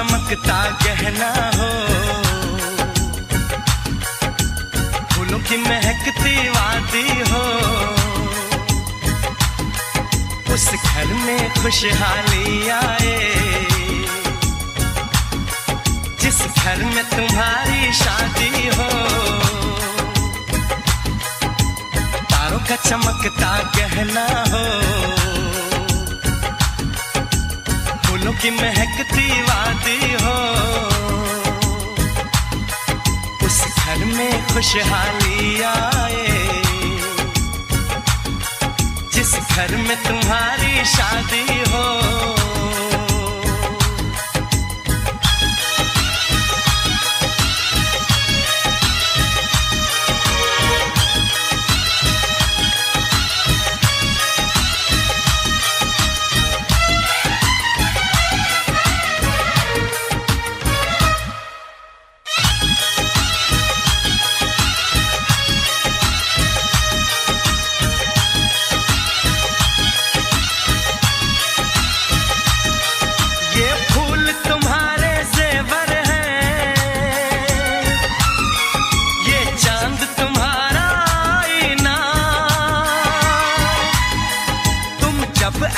चमकता गहना हो, फूलों की महकती वादी हो, उस घर में खुशहाली आए, जिस घर में तुम्हारी शादी हो। तारों का चमकता गहना हो, फूलों की महकती वादी हो, उस घर में खुशहाली आए, जिस घर में तुम्हारी शादी हो।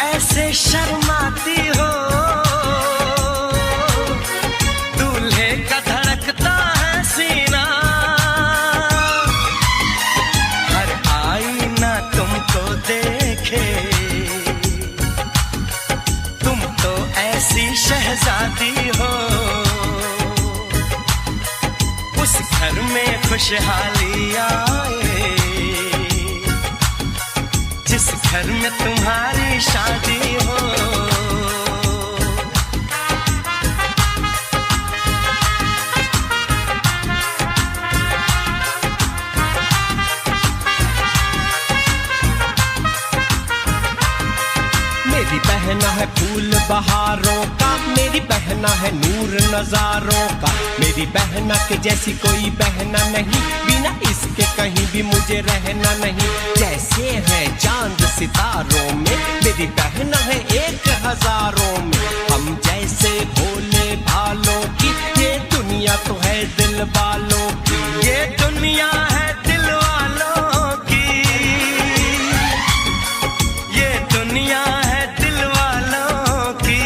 ऐसे शर्माती हो, दूल्हे का धड़कता है सीना, हर आईना तुमको देखे, तुम तो ऐसी शहजादी हो, उस घर में खुशहाली आए, जिस घर में तुम्हारी शादी हो। मेरी बहना है फूल बहारों का, मेरी बहना है नूर नजारों का, मेरी बहना के जैसी कोई बहना नहीं, बिना इसके कहीं भी मुझे रहना नहीं। जैसे है चांद सितारों में, मेरी बहना है एक हजारों में, हम जैसे भोले भालों की, ये दुनिया तो है दिल वालों की, ये दुनिया है दिल वालों की, ये दुनिया है दिल वालों की।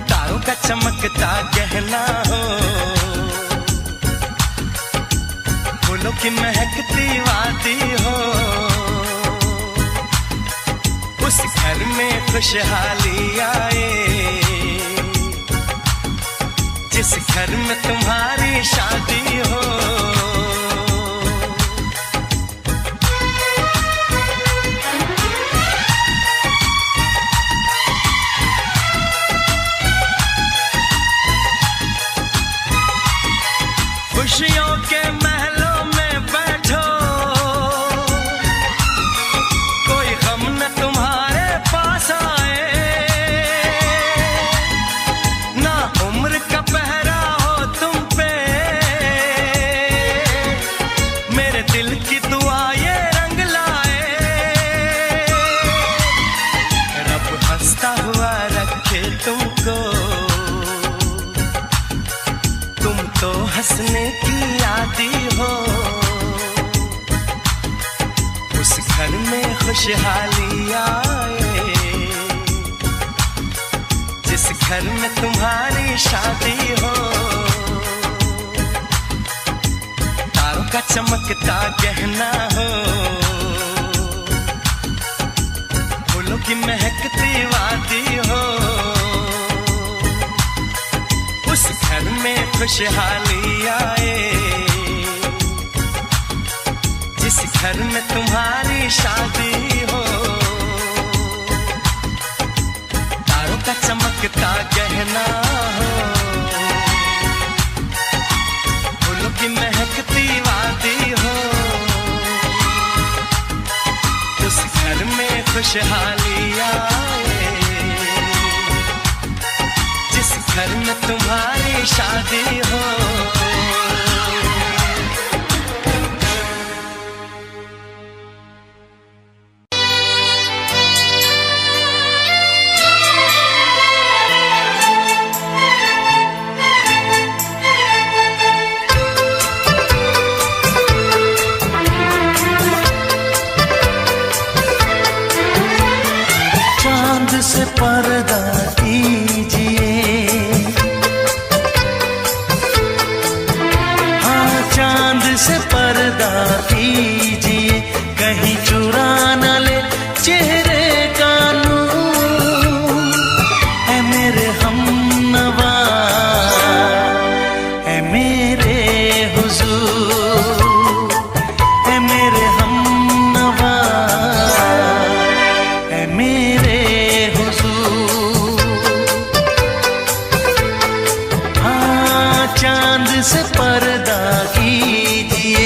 तारों का चमकता गहना हो, फूलों की महकती वादी हो, उस घर में खुशहाली आए, जिस घर में तुम्हारी शादी हो। खुशियों के महलों में बैठो, कोई गम न तुम्हारे पास आए, ना उम्र का पहरा हो तुम पे, मेरे दिल की दुआ ये रंग लाए, रब हंसता हुआ रखे तुमको, तुम तो हंसने की आदी हो, उस घर में खुशहाली आए, जिस घर में तुम्हारी शादी हो। तारों का चमकता गहना हो, फूलों की महकती वादी हो, उस घर में खुशहाली आए, जिस घर में तुम्हारी शादी हो। तारों का चमकता गहना हो, फूलों की महकती वादी हो, उस घर में खुशहाली आए, जिस घर में तुम्हारी शादी हो। पर्दा कीजिए, हाँ चांद से पर्दा कीजिए, कहीं चुरा न ले चेहरे का नूर। है मेरे हमनवा, है मेरे हुजूर, है मेरे हमनवा, है मेरे हुजूर। हाँ चांद से पर्दा कीजिए।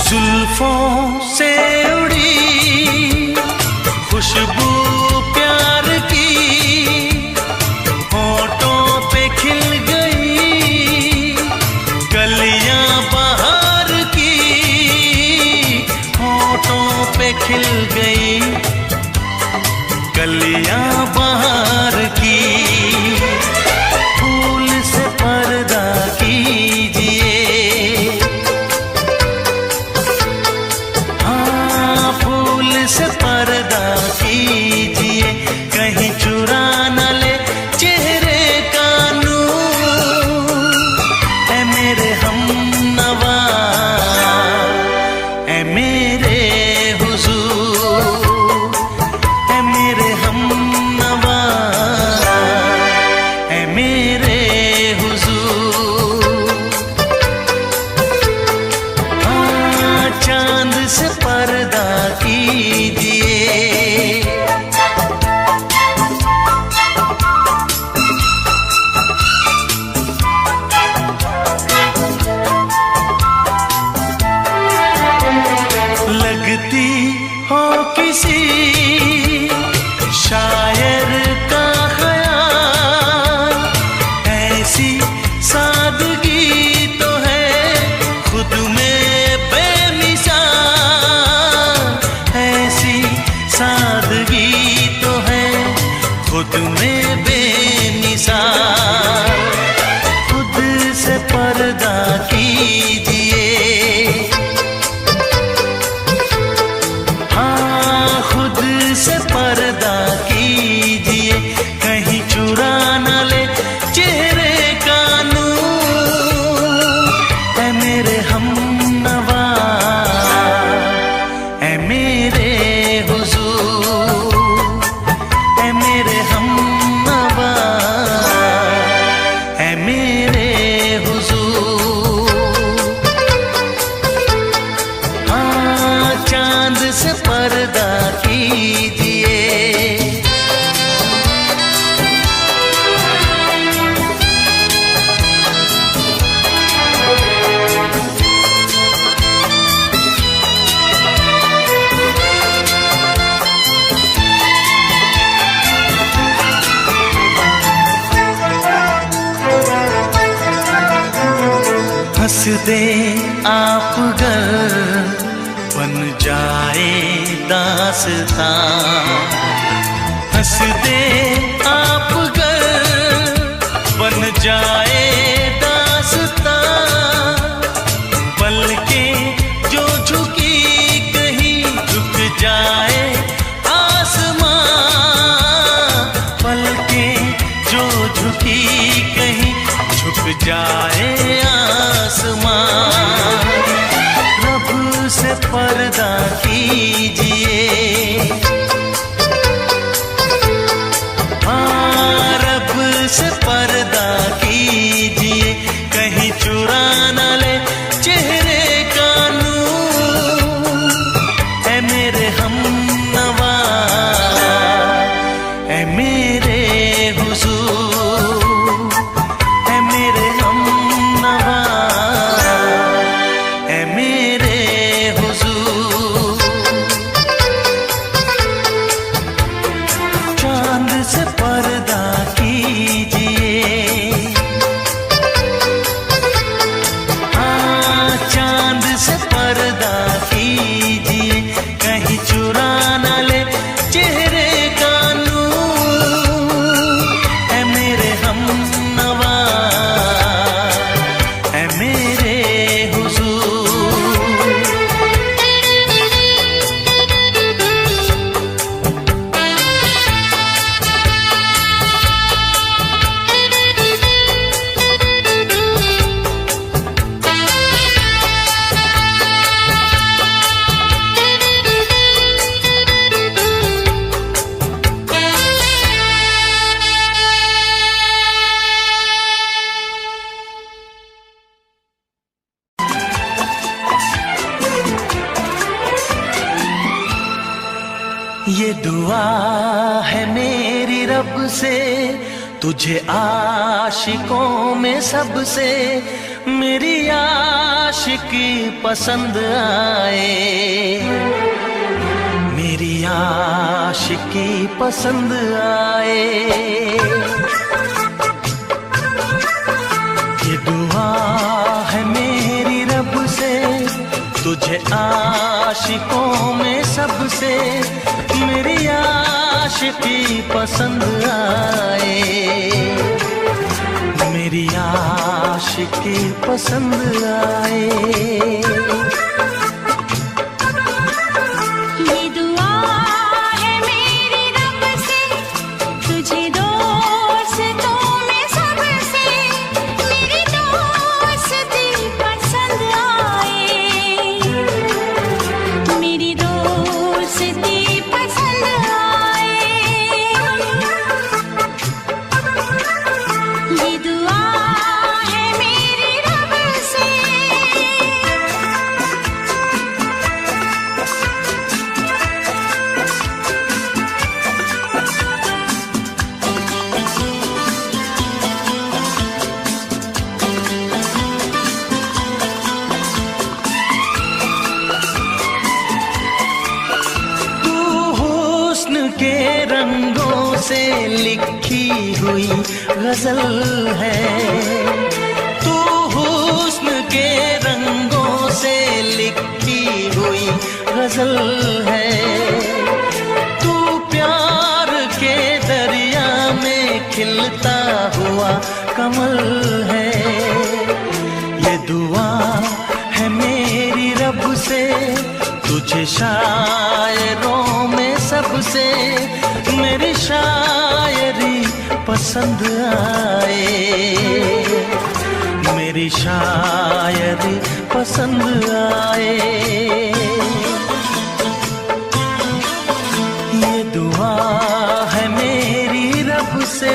जुल्फों से उड़ी खुशबू प्यार की, होठों पे खिल गई कलियां बहार की, होठों पे खिल गई कलियां बहार की। फूल से पर्दा कीजिए, से पर्दा कीजिए, कहीं चुरा न ले चेहरे का नूर। है मेरे हमनवा, है मेरे हुजूर, है मेरे हमनवा, है मेरे हुजूर। हाँ चांद से पर्दा कीजिए। लगती हो किसी शायर का ख़याल, ऐसी सादगी तो है खुद में बेमिसाल, ऐसी सादगी तो है खुद में बेमिसाल। खुद से पर्दा कीजिए, हाँ खुद से पर्दा कीजिए, कहीं चुरा न ले चेहरे का नूर। है मेरे हमनवा, है मेरे हुजूर, है मेरे हमनवा, है मेरे हुजूर। हाँ चांद से पर्दा कीजिए। हंस दे आप गर बन जाए दास्तां, हंस दे आप गर बन जाए दास्तां। पलकें जो झुकी कहीं झुक जाए आसमां, पलकें जो झुकी कहीं झुक जाए आसमां। रब से पर्दा कीजिए, हाँ रब से पर्दा कीजिए, कहीं चुरा न ले चेहरे का नूर। है मेरे हमनवा, है मेरे हुजूर, है मेरे हम दुआ है मेरी रब से, तुझे आशिकों में सबसे मेरी आशिकी पसंद आए, मेरी आशिकी पसंद आए। ये दुआ है मेरी रब से, तुझे आशिकों में सबसे मेरी आशिकी पसंद आए, मेरी आशिकी पसंद आए। के रंगों से लिखी हुई गजल है, तू हुस्न के रंगों से लिखी हुई गजल है, तू प्यार के दरिया में खिलता हुआ कमल है। ये दुआ है मेरी रब से, तुझे शायरों में सबसे मेरी शायरी पसंद आए, मेरी शायरी पसंद आए। ये दुआ है मेरी रब से।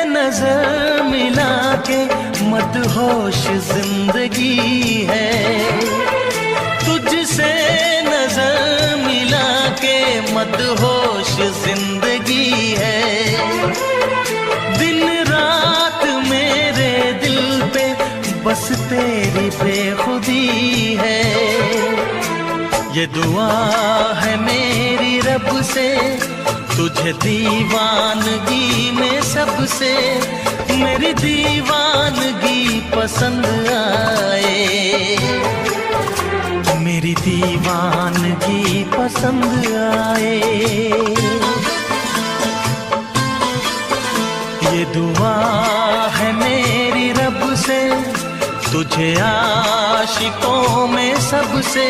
नजर मिला के मदहोश जिंदगी है, तुझसे नजर मिला के मदहोश जिंदगी है। दिन रात मेरे दिल पे बस तेरी बेखुदी है। ये दुआ है मेरी रब से, तुझे दीवानगी में सबसे मेरी दीवानगी पसंद आए, मेरी दीवानगी पसंद आए। ये दुआ है मेरी रब से, तुझे आशिकों में सबसे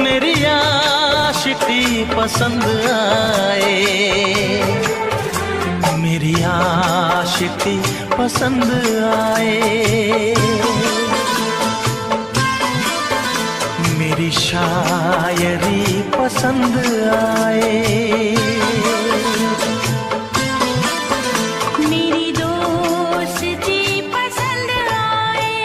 मेरी आशिकी पसंद आए, मेरी आशिकी पसंद आए, मेरी शायरी पसंद आए, मेरी दोस्ती पसंद आए।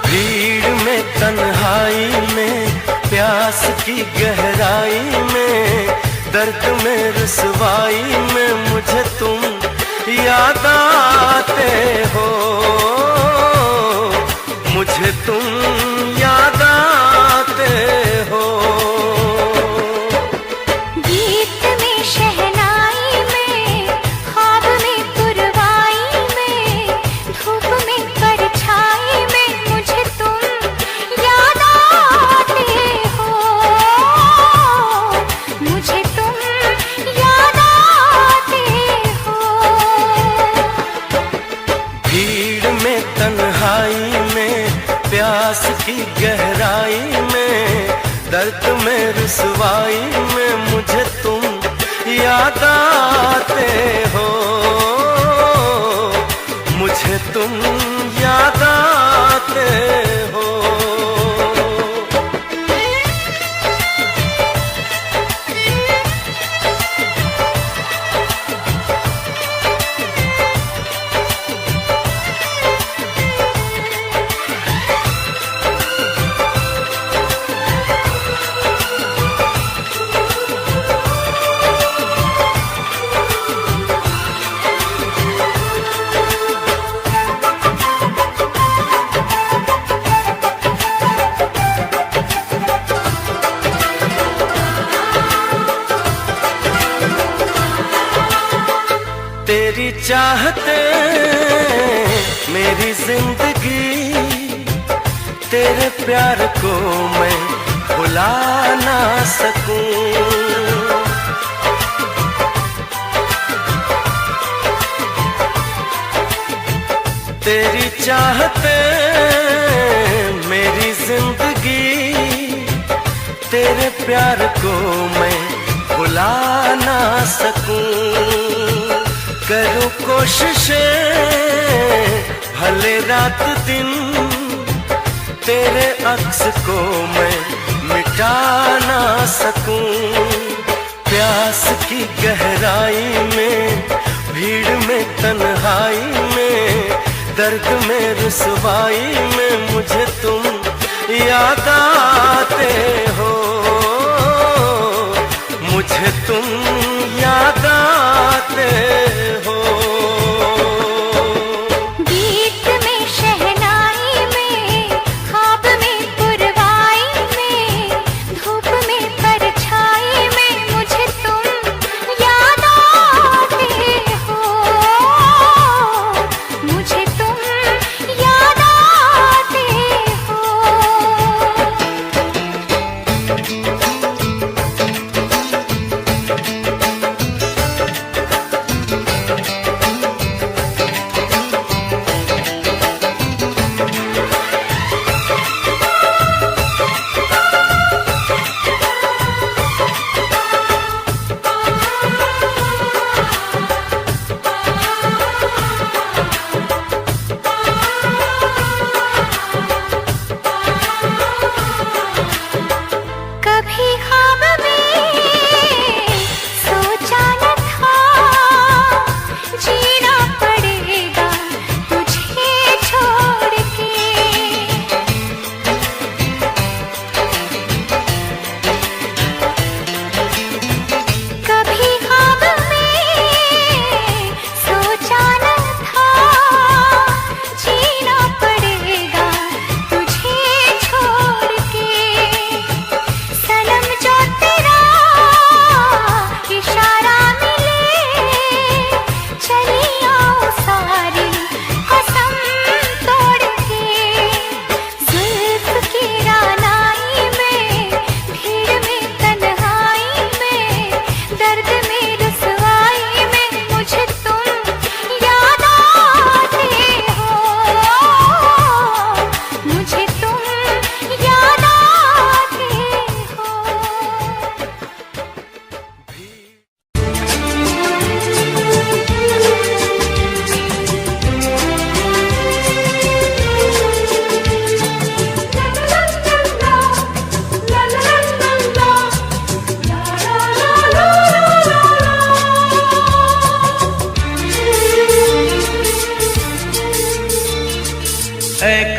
भीड़ में तन्हाई में प्यास की गहराई में दर्द में रुसवाई में मुझे तुम याद आते हो, मुझे तुम याद आते हो। गीत में शहनाई में ख्वाब में पुरवाई में धूप में परछाई में मुझे तुम याद आते हो, मुझे तुम याद आते हो। भीड़ में तन्हाई में प्यास की गहराई में दर्द में रुसवाई में मुझे तुम याद आते हो, मुझे तुम याद आते हो। तेरी चाहते मेरी जिंदगी, तेरे प्यार को मैं भुला ना सकूं। तेरी चाहते मेरी जिंदगी, तेरे प्यार को मैं भुला ना सकूं। करूं कोशिशें भले रात दिन, तेरे अक्स को मैं मिटा ना सकूं। प्यास की गहराई में भीड़ में तन्हाई में दर्द में रुसवाई में मुझे तुम याद आते हो, मुझे तुम याद आते हो। गीत में शहनाई में ख्वाब में पुरवाई में धूप में परछाई में मुझे तुम याद आते हो, मुझे तुम याद आते हो।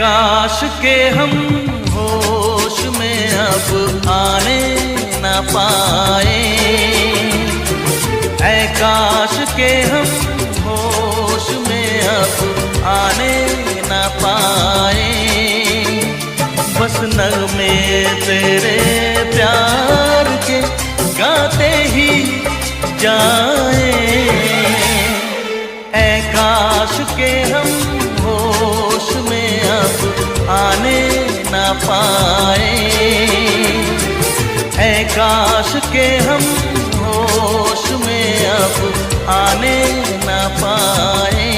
काश के हम होश में अब आने न पाए, ऐ काश के हम होश में अब आने न पाए। बस नगमे तेरे प्यार के गाते ही जाए, ऐ काश के हम होश में अब आने न पाए, ऐ काश के हम होश में अब आने न पाए।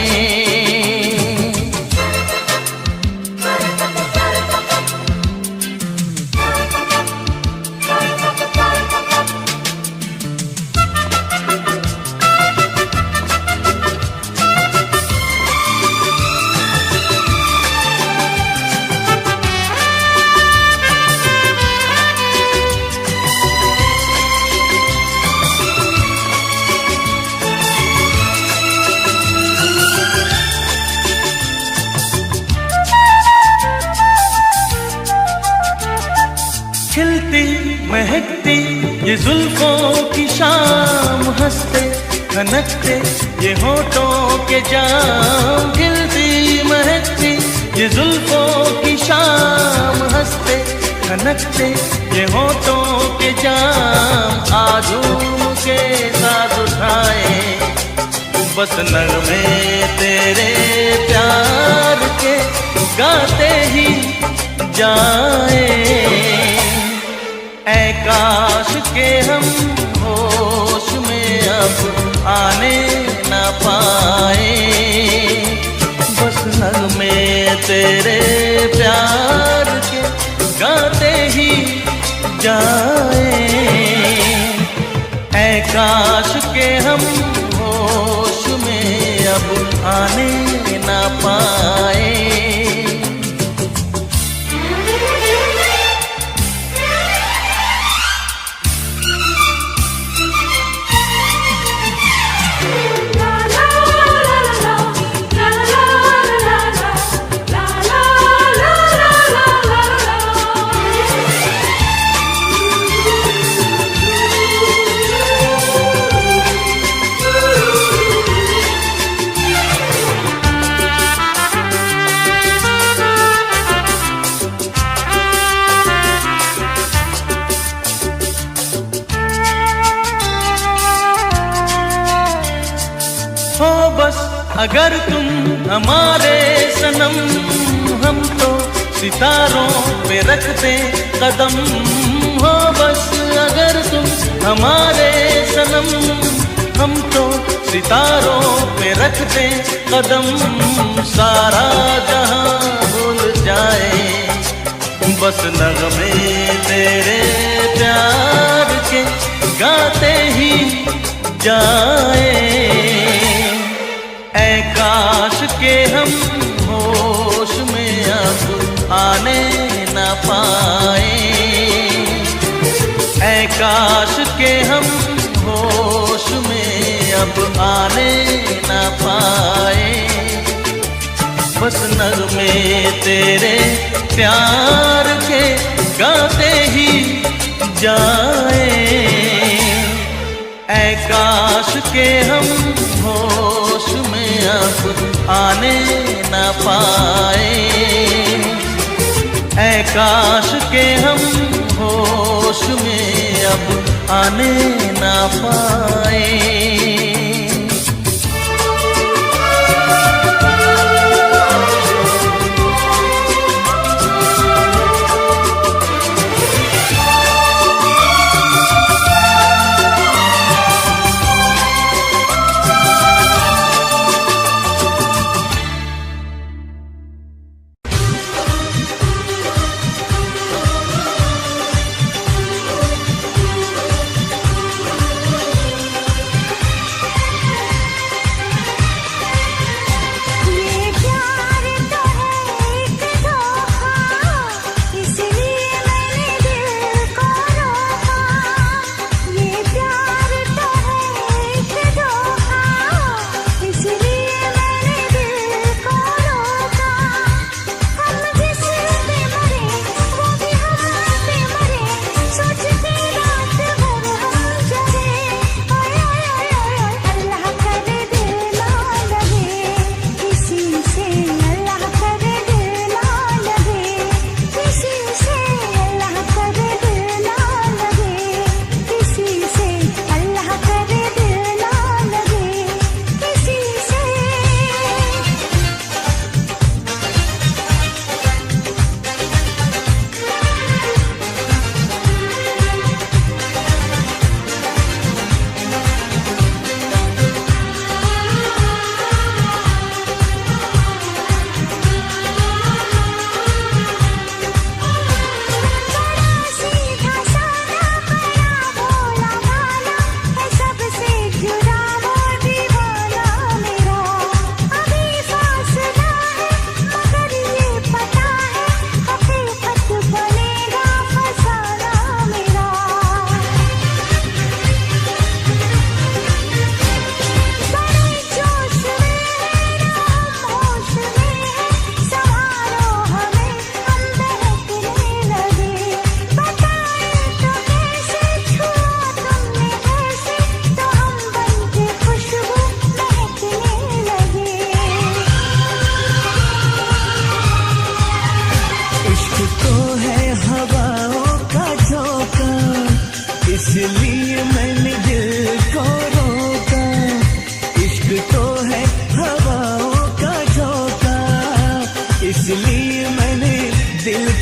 खिलती महकती ये जुल्फों की शाम, हंसते खनकते ये होठों के जाम। खिलती महकती ये जुल्फों की शाम, हंसते खनकते ये होठों के जाम। आजूम के साथ उठाए बस नगमे तेरे प्यार के गाते ही जाए, ऐ काश के हम होश में अब आने न पाए। बस नगमे तेरे प्यार के गाते ही जाए, ऐ काश के हम होश में अब आने न पाए। हो बस अगर तुम हमारे सनम, हम तो सितारों पे रखते कदम। हो बस अगर तुम हमारे सनम, हम तो सितारों पे रखते कदम। सारा जहां भूल जाए बस नगमे तेरे प्यार के गाते ही जाए, ऐ काश के हम होश में अब आने न पाए, ऐ काश के हम होश में अब आने न पाए। बस नगमे तेरे प्यार के गाते ही जाए, ऐ काश के हम होश में अब आने न पाए, ऐ काश के हम होश में अब आने न पाए।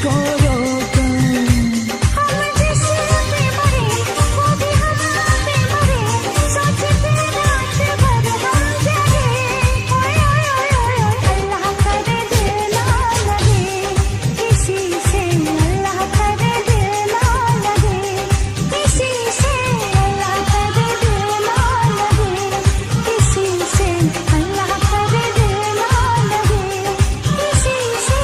किसको रोका। हम जिस पे मरे वो भी हम पे मरे, सोचते रात भर हम जगे। ओए ओए ओए ओए अल्लाह करे दिल ना लगे किसी से, अल्लाह करे दिल ना लगे किसी से, अल्लाह करे दिल ना लगे किसी से, अल्लाह करे दिल ना लगे किसी से।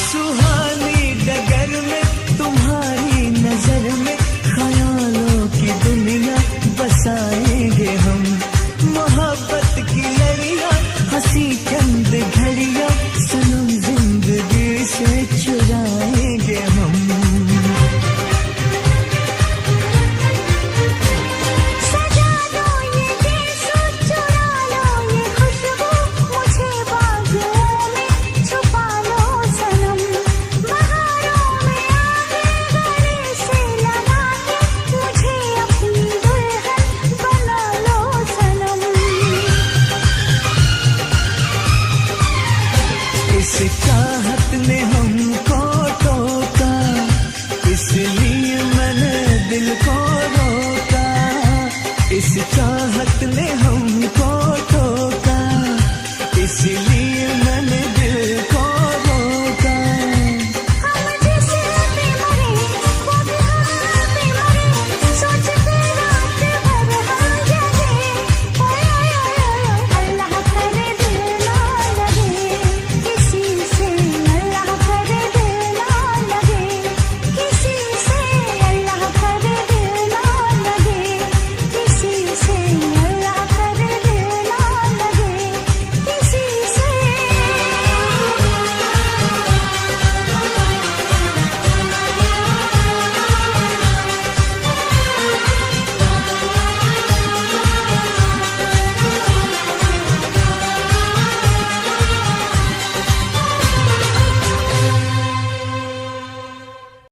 सुहानी डगर में तुम्हारी नजर में ख्यालों की दुनिया बसाएंगे हम। मोहब्बत की लड़ियां हंसी चंद घड़ियां सनम जिंदगी से चुराएंगे हम। सजा दो ये देशो, चुरा लो ये खुशबू, मुझे बाजुओं में छुपा लो सनम। बहारों में आगे गले से लगा के मुझे अपनी दुल्हन बना लो सनम। इस चाहत ने हमको टोका, इसलिए मैंने दिल को रोका। इस चाहत ने